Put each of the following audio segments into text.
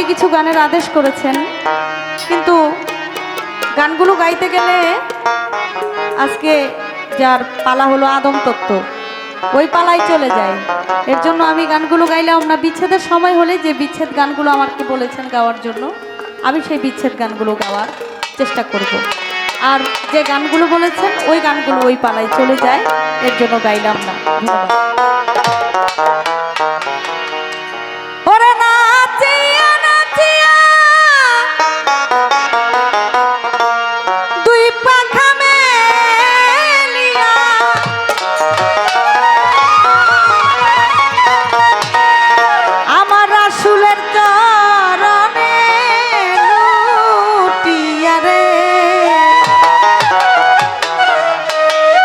কিছু গানের আদেশ করেছেন, কিন্তু গানগুলো গাইতে গেলে আজকে যার পালা হলো আদম তত্ত্ব, ওই পালাই চলে যায়। এর জন্য আমি গানগুলো গাইলাম না। বিচ্ছেদের সময় হলে যে বিচ্ছেদ গানগুলো আমাকে বলেছেন গাওয়ার জন্য, আমি সেই বিচ্ছেদ গানগুলো গাওয়ার চেষ্টা করব। আর যে গানগুলো বলেছেন ওই গানগুলো ওই পালাই চলে যায়, এর জন্য গাইলাম না। ধন্যবাদ। ওরে নাচিয়া নাচিয়া দুই পাখা মেলিয়া আমার রাসূলের চরণে লুটিয়া রে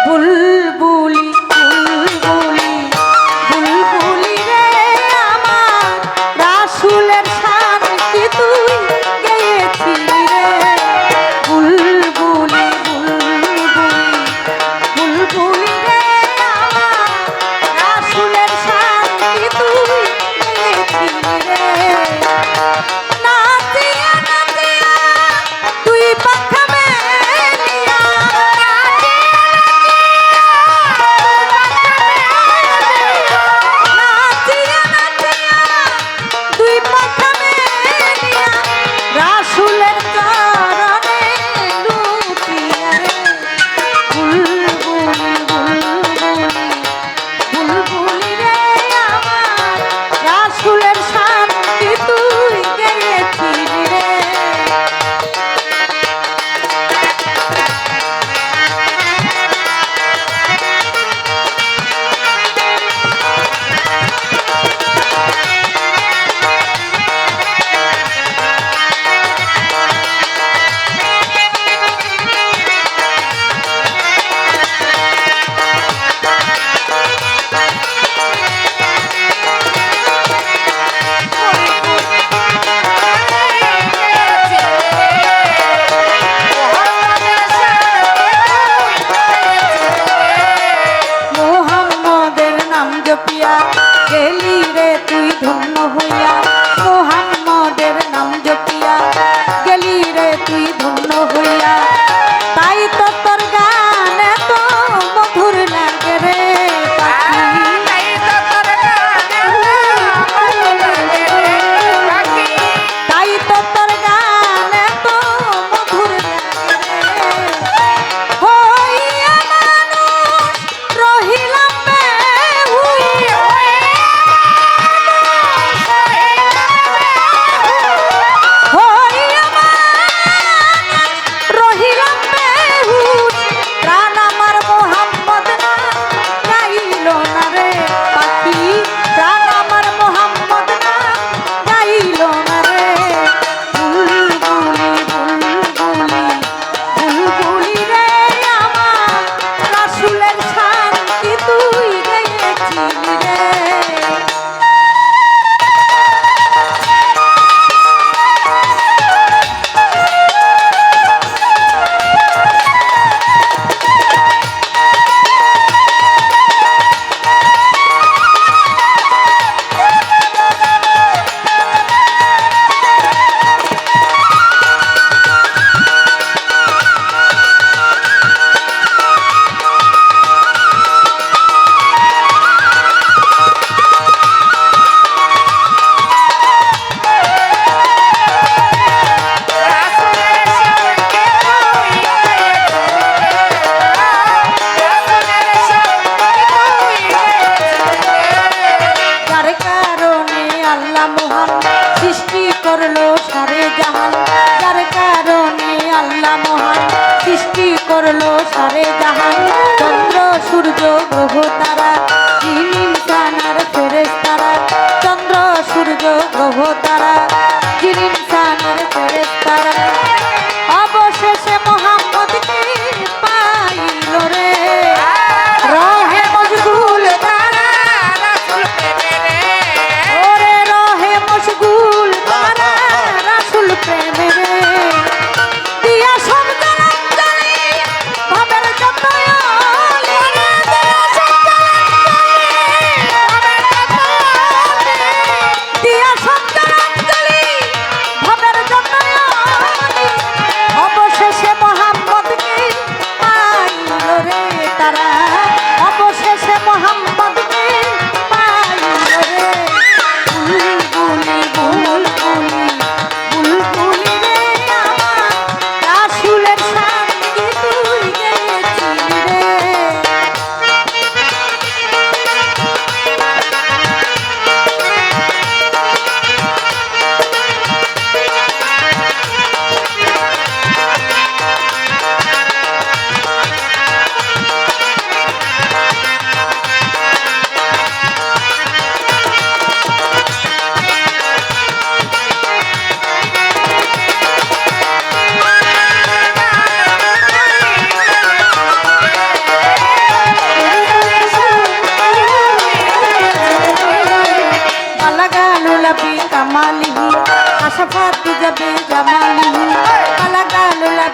বুলবুলি বুলবুলি বুলবুলি রে আমার রাসূলের শান কি তুই গেয়েছিলি রে বুলবুলি বুলবুলি বুলবুলি রে আমার রাসূলের শান কি তুই গেয়েছিলি রে নাচিয়া নাচিয়া তুই পাখা মেলিয়া নাচিয়া নাচিয়া তুই পাখা মেলিয়া রাসূলের চরণে লুটিয়া রে বুলবুলি বুলবুলি বুলবুলি রে আমার রাসূলের শান কি তুই গেয়েছিলি রে মোহাম্মদের নাম জপিয়া গেলি রে তুই ধন্য হইয়া মোহাম্মদের নাম জপিয়া গেলি রে তুই ধন্য হইয়া তাই তো তোর গান এত মধুর লাগে রে পাখি তাই তো তোর গান এত মধুর লাগে রে হইয়া মানুষ রহিলাম বেহুশ হইয়া মানুষ রহিলাম বেহুশ প্রাণ আমার মোহাম্মদ না গাইল না রে পাখি প্রাণ আমার মোহাম্মদ না গাইল না রে বুলবুলি বুলবুলি বুলবুলি রে আমার রাসূলের শান কি তুই গেয়েছিলি রে যার কারণে আল্লাহ মহান সৃষ্টি করলো সারে জাহান যার কারণে আল্লাহ মহান সৃষ্টি করলো সারে জাহান চন্দ্র সূর্য গ্রহ তারা জিন ইনসান আর ফেরেশতারা চন্দ্র সূর্য গ্রহ তারা জিন ইনসান আর ফেরেশতারা অবশেষে মোহাম্মদকে পাইল রে রহে মশগুল তারা ওরে রহে মশগুল তারা রাসূল প্রেমে রে দিয়া সব জলাঞ্জলি ভাবের যত অলি রে দিয়া সব জলাঞ্জলি ভাবের যত অলি দিয়া সব জলাঞ্জলি أشفت بجماله خلق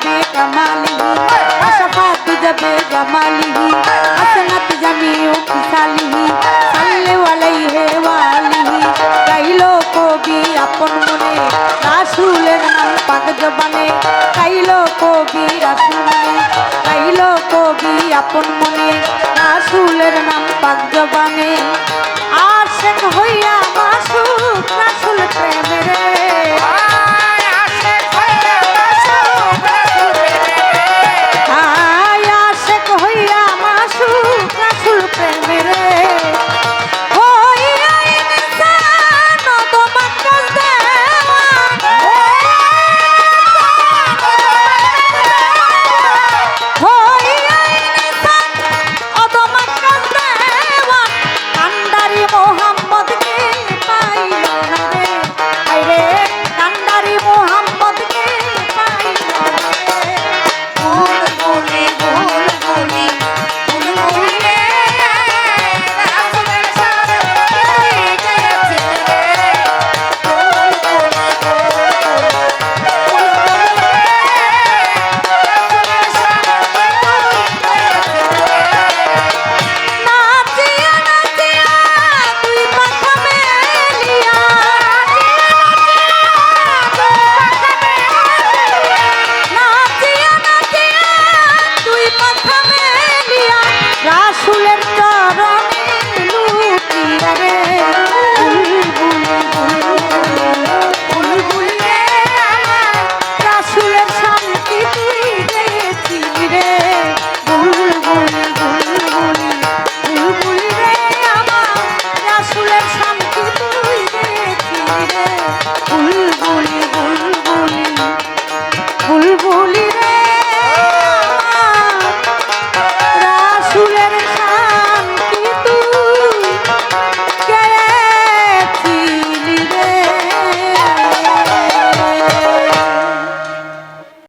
بكماله أشفت بجماله حسنت جميع خصاله صل عليه وآله গাইলো কবি আপন মনে রাসূলের নাম পাক জবানে গাইলো কবি রাসূল মনে গাইলো কবি আপন মনে রাসূলের নাম পাক জবানে আশিক হইয়া মাসুক রাসূল প্রেমে রে